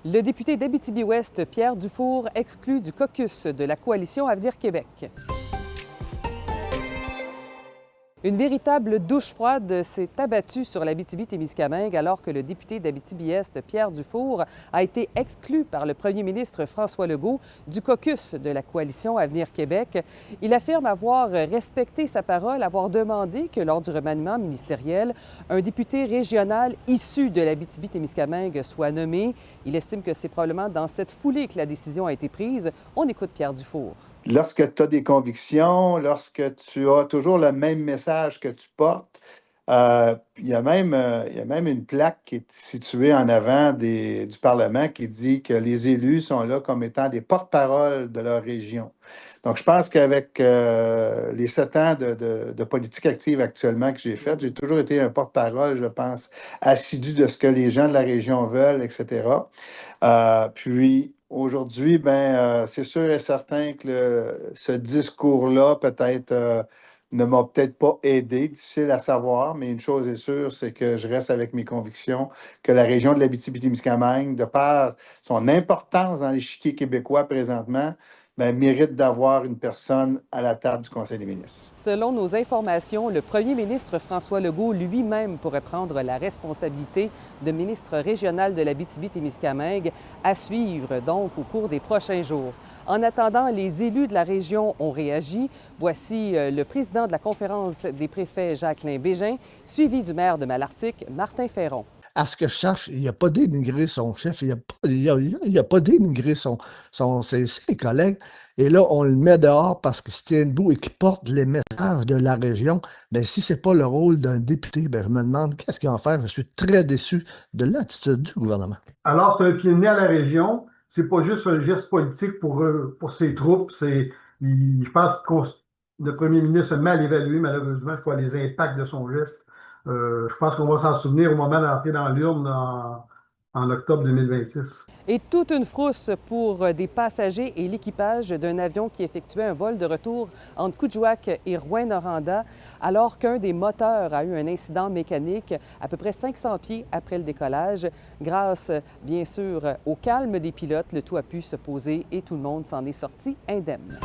Le député d'Abitibi-Ouest, Pierre Dufour, exclu du caucus de la coalition Avenir Québec. Une véritable douche froide s'est abattue sur l'Abitibi-Témiscamingue alors que le député d'Abitibi-Est, Pierre Dufour, a été exclu par le premier ministre François Legault du caucus de la coalition Avenir Québec. Il affirme avoir respecté sa parole, avoir demandé que lors du remaniement ministériel, un député régional issu de l'Abitibi-Témiscamingue soit nommé. Il estime que c'est probablement dans cette foulée que la décision a été prise. On écoute Pierre Dufour. Lorsque tu as des convictions, lorsque tu as toujours le même message que tu portes, il y a même une plaque qui est située en avant du Parlement qui dit que les élus sont là comme étant des porte-parole de leur région. Donc, je pense qu'avec les 7 ans de politique active actuellement que j'ai fait, j'ai toujours été un porte-parole, je pense, assidu de ce que les gens de la région veulent, etc. Puis, aujourd'hui, c'est sûr et certain que ce discours-là, peut-être, ne m'a peut-être pas aidé, difficile à savoir, mais une chose est sûre, c'est que je reste avec mes convictions que la région de l'Abitibi-Témiscamingue, de par son importance dans l'échiquier québécois présentement, mérite d'avoir une personne à la table du Conseil des ministres. Selon nos informations, le premier ministre François Legault lui-même pourrait prendre la responsabilité de ministre régional de l'Abitibi-Témiscamingue à suivre donc au cours des prochains jours. En attendant, les élus de la région ont réagi. Voici le président de la conférence des préfets, Jacqueline Bégin, suivi du maire de Malartic, Martin Ferron. À ce que je cherche, il n'a pas dénigré son chef, il n'a pas dénigré ses collègues. Et là, on le met dehors parce qu'il se tient debout et qu'il porte les messages de la région. Mais si ce n'est pas le rôle d'un député, je me demande qu'est-ce qu'il va en faire. Je suis très déçu de l'attitude du gouvernement. Alors, c'est un pied de nez à la région. C'est pas juste un geste politique pour ses troupes. Je pense que le premier ministre a mal évalué, malheureusement, les impacts de son geste. Je pense qu'on va s'en souvenir au moment d'entrer dans l'urne en octobre 2026. Et toute une frousse pour des passagers et l'équipage d'un avion qui effectuait un vol de retour entre Coudjouac et Rouyn-Noranda, alors qu'un des moteurs a eu un incident mécanique à peu près 500 pieds après le décollage. Grâce, bien sûr, au calme des pilotes, le tout a pu se poser et tout le monde s'en est sorti indemne.